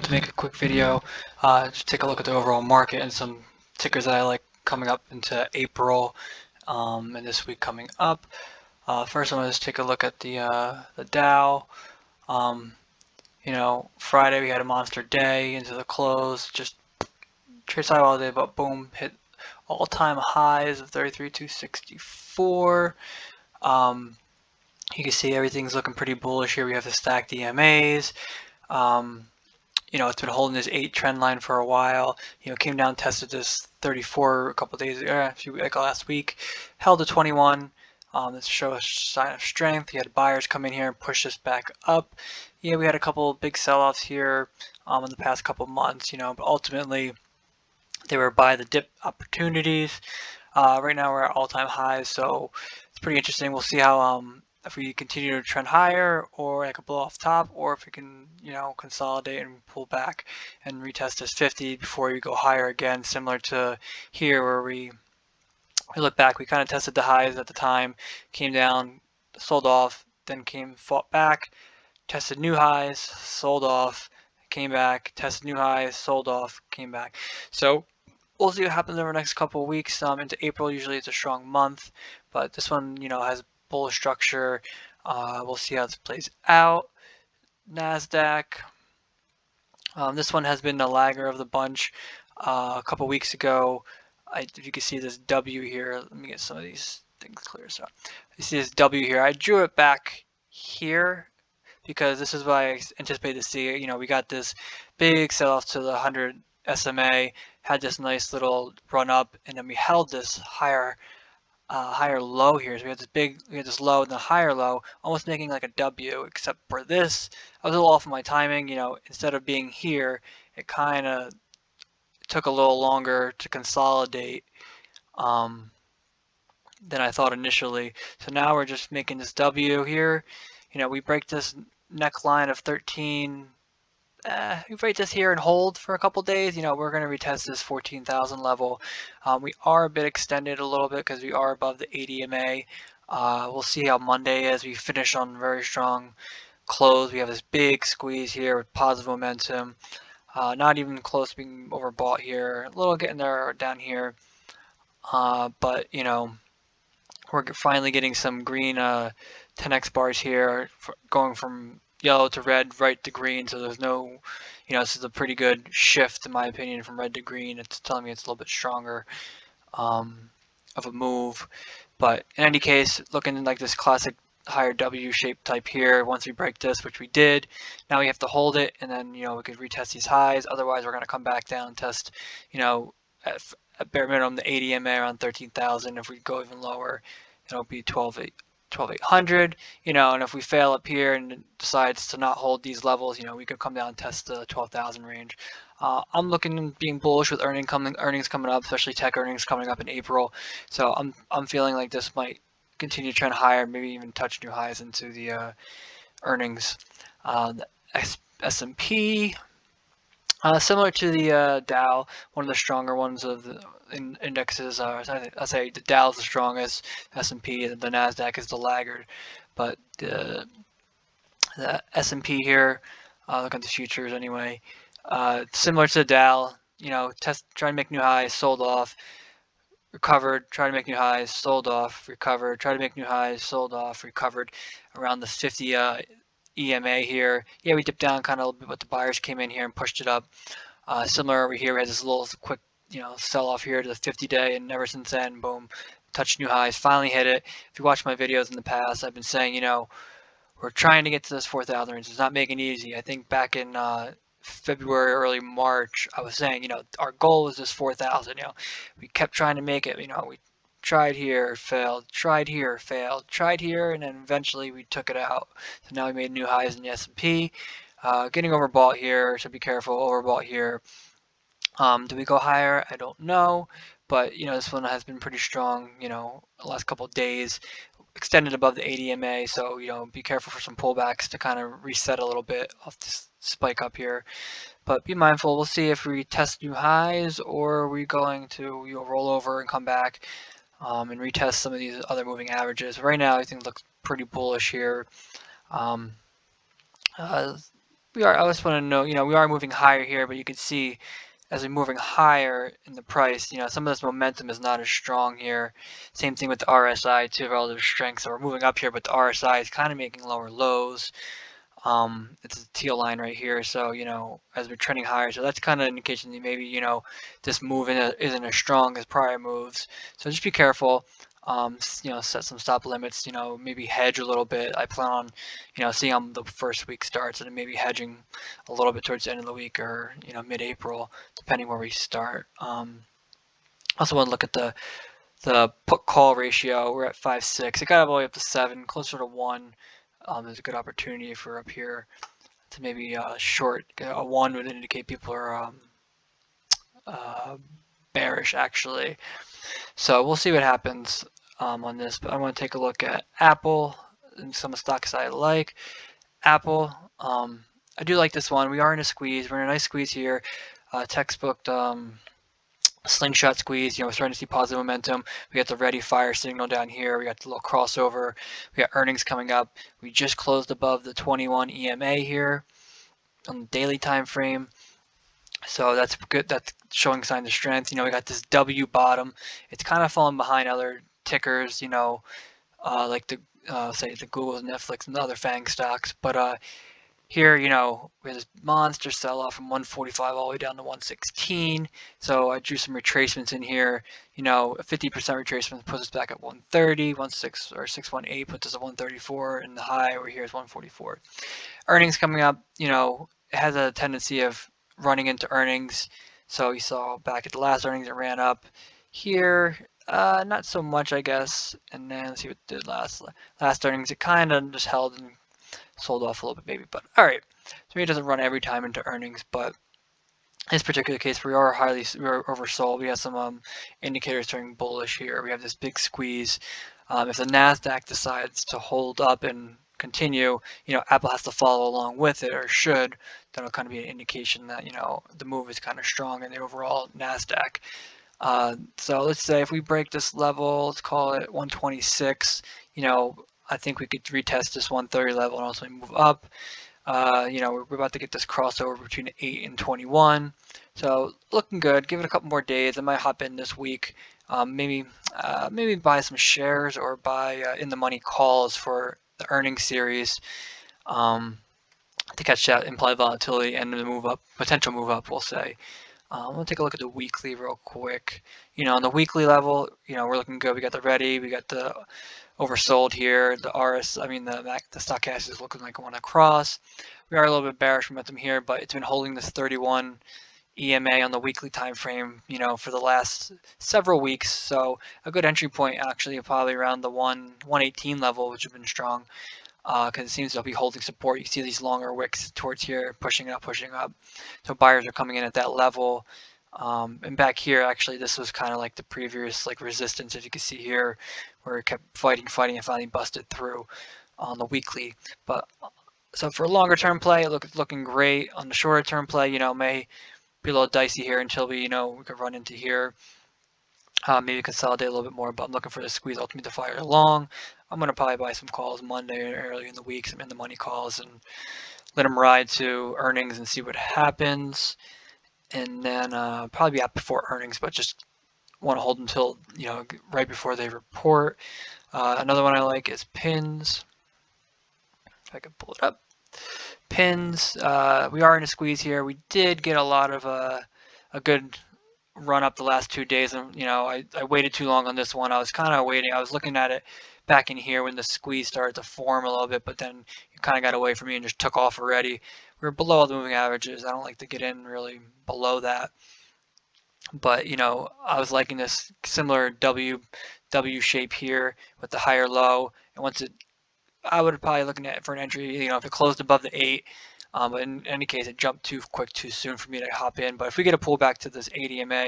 to make a quick video, just take a look at the overall market and some tickers that I like coming up into April and this week coming up. First, I'm going to just take a look at the Dow. Friday we had a monster day into the close, just trade high all day, but boom, hit all-time highs of 33,264. You can see everything's looking pretty bullish here. We have the stacked EMAs. It's been holding this 8 trend line for a while. Came down, tested this 34 a couple days ago, like last week, held to 21. This shows a sign of strength. You had buyers come in here and push this back up. We had a couple big sell-offs here in the past couple months, but ultimately they were buy the dip opportunities. Right now we're at all-time highs, so it's pretty interesting. We'll see how if we continue to trend higher, or like a blow off top, or if we can consolidate and pull back and retest this 50 before we go higher again, similar to here where we look back. We kind of tested the highs at the time, came down, sold off, then fought back, tested new highs, sold off, came back, tested new highs, sold off, came back. So we'll see what happens over the next couple of weeks. Into April, usually it's a strong month, but this one has bullish structure. We'll see how this plays out. NASDAQ. This one has been the lagger of the bunch. A couple weeks ago, if you can see this W here, let me get some of these things clear. So you see this W here. I drew it back here because this is what I anticipated to see. We got this big sell-off to the 100 SMA, had this nice little run up, and then we held this higher low here. So we had this low and the higher low, almost making like a W, except for this, I was a little off of my timing. Instead of being here, it kind of took a little longer to consolidate than I thought initially. So now we're just making this W here. We break this neckline of 13. We break this here and hold for a couple days. We're going to retest this 14,000 level. We are a bit extended a little bit because we are above the 80 MA. We'll see how Monday is. We finish on very strong close. We have this big squeeze here with positive momentum. Not even close to being overbought here. A little getting there down here. But we're finally getting some green 10x bars here, going from yellow to red, right to green. So there's no, this is a pretty good shift in my opinion from red to green. It's telling me it's a little bit stronger of a move. But in any case, looking like this classic higher W shape type here. Once we break this, which we did, now we have to hold it, and then we could retest these highs. Otherwise, we're going to come back down and test, at bare minimum the 80 MA around 13,000. If we go even lower, it'll be 12,800. And if we fail up here and it decides to not hold these levels, we could come down and test the 12,000 range. I'm being bullish with earnings coming up, especially tech earnings coming up in April. So I'm feeling like this might continue to trend higher, maybe even touch new highs into the earnings. The S&P, similar to the Dow, one of the stronger ones of the indexes. I say the Dow is the strongest, S&P, and the NASDAQ is the laggard. But the S&P here, look at the futures anyway, similar to the Dow, try to make new highs, sold off, recovered, try to make new highs, sold off, recovered, try to make new highs, sold off, recovered around the 50 EMA here. We dipped down kind of a little bit, but the buyers came in here and pushed it up. Similar over here, we had this little quick sell off here to the 50-day, and ever since then, boom, touched new highs, finally hit it. If you watch my videos in the past, I've been saying, we're trying to get to this 4,000 range. It's not making it easy. I think back in February, early March, I was saying, our goal is this 4,000. We kept trying to make it. We tried here, failed, tried here, failed, tried here, and then eventually we took it out. So now we made new highs in the S&P. Getting overbought here, so be careful. Overbought here. Do we go higher? I don't know, but this one has been pretty strong. The last couple of days, extended above the 80 MA. So be careful for some pullbacks to kind of reset a little bit off this spike up here. But be mindful. We'll see if we test new highs, or are we going to roll over and come back and retest some of these other moving averages. Right now, I think looks pretty bullish here. I just want to know, we are moving higher here, but you can see as we're moving higher in the price, some of this momentum is not as strong here. Same thing with the RSI too, relative strength. So we're moving up here, but the RSI is kind of making lower lows. It's a teal line right here, so as we're trending higher, so that's kind of an indication that maybe this move isn't as strong as prior moves. So just be careful. Set some stop limits. Maybe hedge a little bit. I plan on seeing how the first week starts, and then maybe hedging a little bit towards the end of the week or mid-April, depending where we start. Also want to look at the put call ratio. We're at 5.6. It got all the way up to 7, closer to 1. There's a good opportunity for up here to maybe short. A 1 would indicate people are bearish actually. So we'll see what happens on this. But I want to take a look at Apple and some stocks I like. Apple, I do like this one. We are in a squeeze. We're in a nice squeeze here. Textbook slingshot squeeze. We're starting to see positive momentum. We got the ready fire signal down here. We got the little crossover. We got earnings coming up. We just closed above the 21 EMA here on the daily time frame. So that's good. That's showing signs of strength. We got this W bottom. It's kind of falling behind other tickers, like the say the Google, Netflix, and the other FANG stocks. But here, we have this monster sell-off from 145 all the way down to 116. So I drew some retracements in here. A 50% retracement puts us back at 130. 618 puts us at 134, and the high over here is 144. Earnings coming up, it has a tendency of running into earnings. So you saw back at the last earnings, it ran up. Here, not so much, I guess. And then let's see what it did last earnings. It kind of just held and sold off a little bit maybe, but all right. So maybe it doesn't run every time into earnings, but in this particular case, we are oversold. We have some indicators turning bullish here. We have this big squeeze. If the Nasdaq decides to hold up and continue, Apple has to follow along with it, or should. That'll kind of be an indication that the move is kind of strong in the overall Nasdaq. So let's say if we break this level, let's call it 126. I think we could retest this 130 level and also move up. We're about to get this crossover between 8 and 21. So looking good. Give it a couple more days. I might hop in this week. Maybe buy some shares or buy in the money calls for the earnings series to catch that implied volatility and the potential move up, we'll say. We'll take a look at the weekly real quick. On the weekly level, we're looking good. We got the ready. We got the oversold here. The the stochastic is looking like a one across. We are a little bit bearish momentum here, but it's been holding this 31 EMA on the weekly time frame, for the last several weeks. So a good entry point actually probably around the 118 level, which have been strong, because it seems to be holding support. You see these longer wicks towards here, pushing up. So buyers are coming in at that level. And back here, actually, this was kind of like the previous resistance, if you can see here, where it kept fighting and finally busted through on the weekly. But so for a longer term play, it's looking great. On the shorter term play, may be a little dicey here until we could run into here. Maybe consolidate a little bit more, but I'm looking for the squeeze ultimately to fire along. I'm going to probably buy some calls Monday or early in the week, some in the money calls, and let them ride to earnings and see what happens. And then probably be out before earnings, but just want to hold until right before they report. Another one I like is pins. If I can pull it up, pins. We are in a squeeze here. We did get a lot of a good run up the last 2 days, and I waited too long on this one. I was kind of waiting. I was looking at it back in here when the squeeze started to form a little bit, but then you kind of got away from me and just took off already. We were below the moving averages. I don't like to get in really below that, but I was liking this similar W shape here with the higher low, and I would probably looking at it for an entry. If it closed above the 8. But in any case, it jumped too quick, too soon for me to hop in. But if we get a pullback to this 80 MA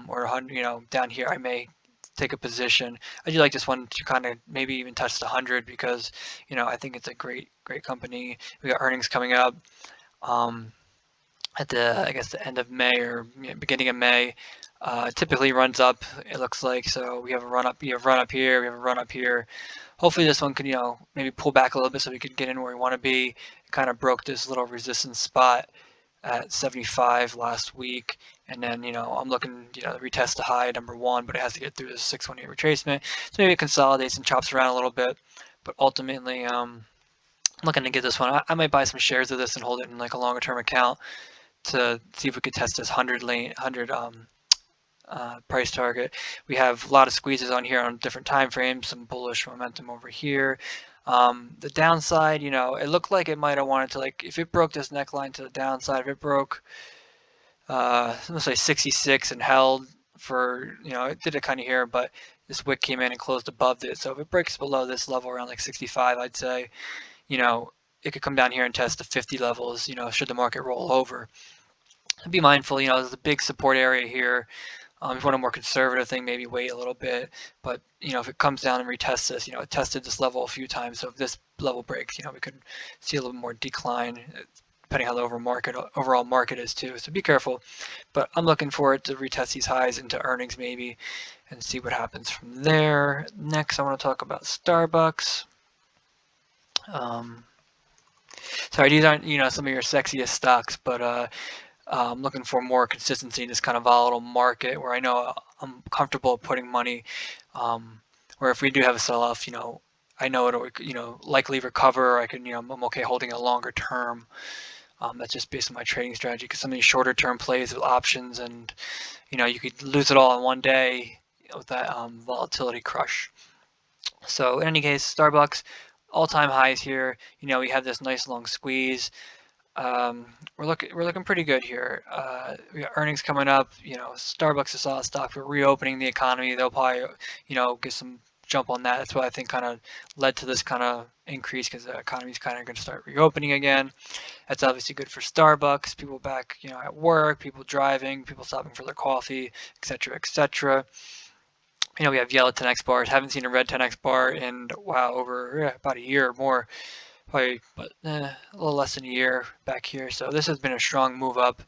or 100, down here, I may take a position. I do like this one to kind of maybe even touch the 100 because I think it's a great company. We got earnings coming up at the end of May or beginning of May. Typically runs up, it looks like. So we have a run up. We have a run up here. We have a run up here. Hopefully this one could maybe pull back a little bit so we could get in where we want to be. kind of broke this little resistance spot at 75 last week, and then I'm looking to retest the high number one, but it has to get through the 618 retracement, so maybe it consolidates and chops around a little bit, but ultimately I'm looking to get this one. I might buy some shares of this and hold it in like a longer term account to see if we could test this 100 price target. We have a lot of squeezes on here on different time frames, some bullish momentum over here. The downside, it looked like it might have wanted to, like, if it broke this neckline to the downside, if it broke let's say 66 and held for, it did it kind of here, but this wick came in and closed above it. So if it breaks below this level around like 65, I'd say, it could come down here and test the 50 levels, should the market roll over. Be mindful, there's a big support area here. If you want a more conservative thing, maybe wait a little bit. But, if it comes down and retests this, it tested this level a few times. So if this level breaks, we could see a little more decline, depending on how the overall market is too. So be careful. But I'm looking for it to retest these highs into earnings maybe and see what happens from there. Next, I want to talk about SBUX. Sorry, these aren't, some of your sexiest stocks, but I'm looking for more consistency in this kind of volatile market where I know I'm comfortable putting money, where if we do have a sell-off, I know it'll, likely recover, or I can, I'm okay holding a longer term. That's just based on my trading strategy, because some of these shorter term plays with options, and, you could lose it all in one day with that volatility crush. So in any case, SBUX, all-time highs here. We have this nice long squeeze. We're looking pretty good here. We got earnings coming up. SBUX is a solid stock. We're reopening the economy. They'll probably, get some jump on that. That's what I think kind of led to this kind of increase, because the economy is kind of going to start reopening again. That's obviously good for SBUX. People back, at work. People driving. People stopping for their coffee, etc., etc. We have yellow 10x bars. Haven't seen a red 10x bar in, wow, over about a year or more. Probably, but a little less than a year back here. So this has been a strong move up.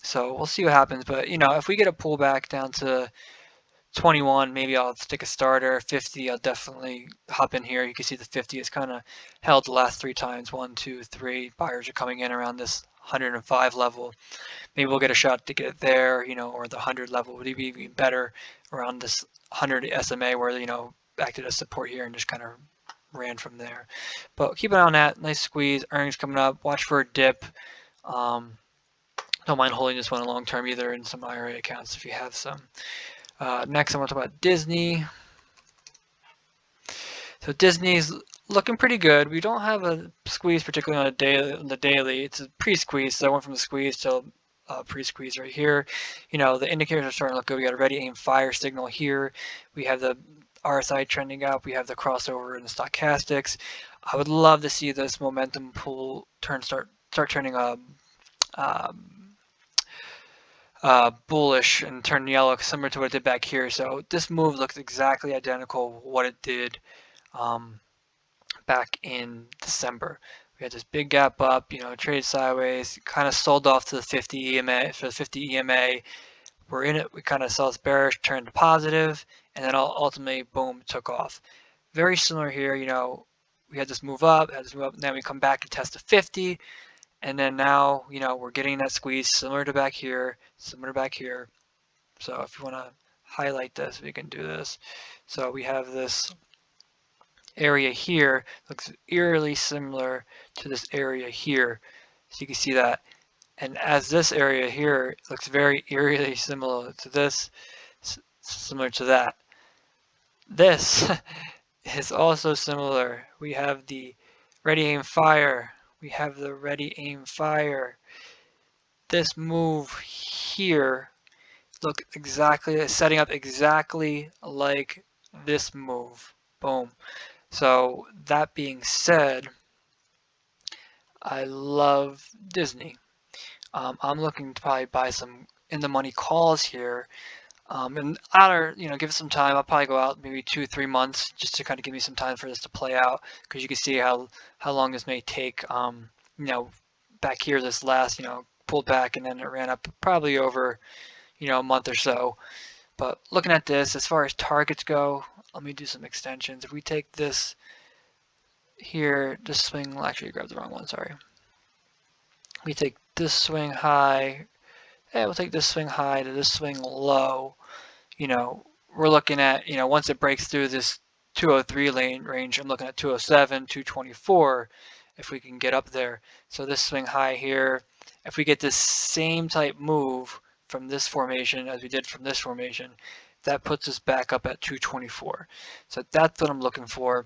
So we'll see what happens. But, if we get a pullback down to 21, maybe I'll stick a starter. 50, I'll definitely hop in here. You can see the 50 is kind of held the last 3 times. 1, 2, 3. Buyers are coming in around this 105 level. Maybe we'll get a shot to get it there, or the 100 level would be even better around this 100 SMA where, acted as support here and just kind of ran from there. But keep an eye on that. Nice squeeze. Earnings coming up. Watch for a dip. Don't mind holding this one in long term either in some IRA accounts if you have some. Next, I want to talk about Disney. So Disney's looking pretty good. We don't have a squeeze particularly on the daily. It's a pre-squeeze, so I went from the squeeze to pre-squeeze right here. The indicators are starting to look good. We got a ready aim fire signal here. We have the RSI trending up. We have the crossover in the stochastics. I would love to see this momentum pool start turning bullish and turn yellow, similar to what it did back here. So this move looks exactly identical to what it did back in December. We had this big gap up, traded sideways, kind of sold off to the 50 EMA. For the 50 EMA, we're in it. We kind of saw this bearish turn to positive, and then ultimately, boom, took off. Very similar here. We had this move up, and then we come back and test the 50, and then now, we're getting that squeeze similar to back here, So if you want to highlight this, we can do this. So we have this area here, looks eerily similar to this area here. So you can see that. And as this area here looks very eerily similar to this, similar to that. This is also similar. We have the ready aim fire. We have the ready aim fire. This move here look exactly, setting up exactly like this move. Boom. So that being said, I love Disney. I'm looking to probably buy some in the money calls here. And either, give it some time. I'll probably go out maybe 2-3 months just to kind of give me some time for this to play out, because you can see how long this may take. Back here, this last, pulled back and then it ran up probably over, a month or so. But looking at this, as far as targets go, let me do some extensions. If we take this, here, this swing, actually grabbed the wrong one, sorry. We take this swing high, we'll take this swing high to this swing low. You know, we're looking at, you know, once it breaks through this 203 lane range, I'm looking at 207, 224, if we can get up there. So this swing high here, if we get this same type move from this formation as we did from this formation, that puts us back up at 224. So that's what I'm looking for,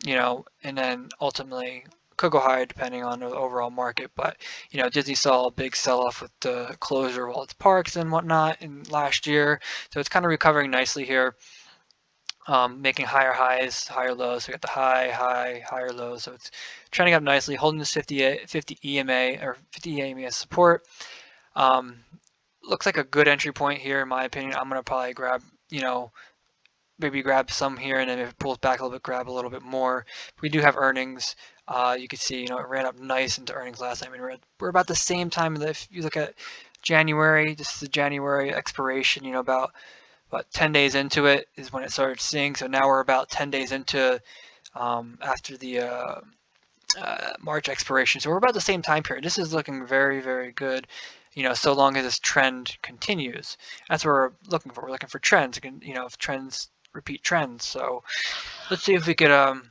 you know, and then ultimately could go higher depending on the overall market. But, you know, Disney saw a big sell-off with the closure of all its parks and whatnot in last year. So it's kind of recovering nicely here, making higher highs, higher lows. So we got the higher lows. So it's trending up nicely, holding this 50 EMA or 50 EMA support. Looks like a good entry point here, in my opinion. I'm going to probably grab, you know, maybe grab some here, and then if it pulls back a little bit, grab a little bit more. We do have earnings. You can see, you know, it ran up nice into earnings last time. I mean, we're about the same time. If you look at January, this is the January expiration, you know, about 10 days into it is when it started seeing. So now we're about 10 days into after the March expiration. So we're about the same time period. This is looking very, very good, you know, so long as this trend continues. That's what we're looking for. We're looking for trends, you know, if trends repeat trends. So let's see if we could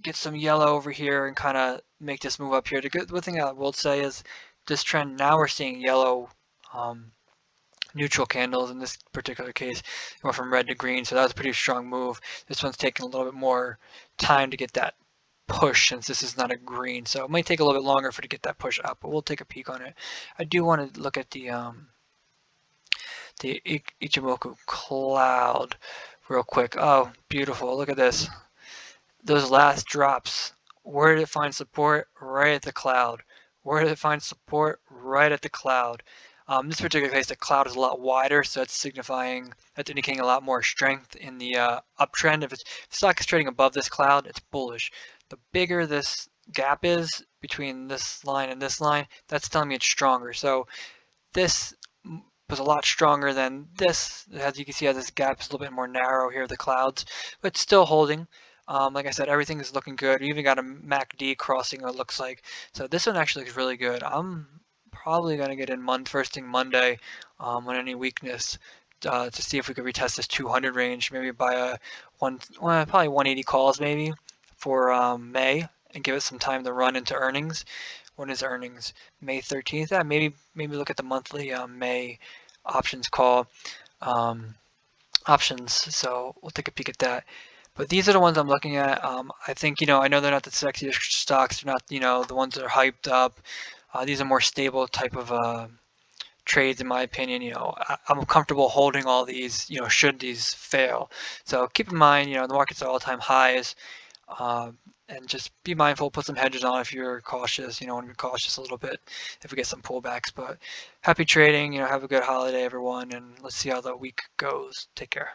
get some yellow over here and kind of make this move up here. The good thing I will say is this trend, now we're seeing yellow neutral candles in this particular case. Went from red to green, so that was a pretty strong move. This one's taking a little bit more time to get that push since this is not a green, so it might take a little bit longer for it to get that push up, but we'll take a peek on it. I do want to look at the Ichimoku cloud real quick. Oh, beautiful. Look at this. Those last drops. Where did it find support? Right at the cloud. Where did it find support? Right at the cloud. In this particular case, the cloud is a lot wider, so that's signifying, that's indicating a lot more strength in the uptrend. If the stock is trading above this cloud, it's bullish. The bigger this gap is between this line and this line, that's telling me it's stronger. So this was a lot stronger than this. As you can see, how this gap is a little bit more narrow here, the clouds, but it's still holding. Like I said, everything is looking good. We even got a MACD crossing, it looks like. So this one actually is really good. I'm probably going to get in first thing Monday on any weakness to see if we could retest this 200 range, maybe buy probably 180 calls maybe for May, and give it some time to run into earnings. When is earnings? May 13th. Yeah, maybe look at the monthly May options call options. So we'll take a peek at that. But these are the ones I'm looking at. I think, you know, I know they're not the sexiest stocks. They're not, you know, the ones that are hyped up. These are more stable type of trades, in my opinion. You know, I'm comfortable holding all these, you know, should these fail. So keep in mind, you know, the market's at all-time highs. And just be mindful, put some hedges on if you're cautious, you know, want to be cautious a little bit if we get some pullbacks. But happy trading, you know, have a good holiday, everyone, and let's see how the week goes. Take care.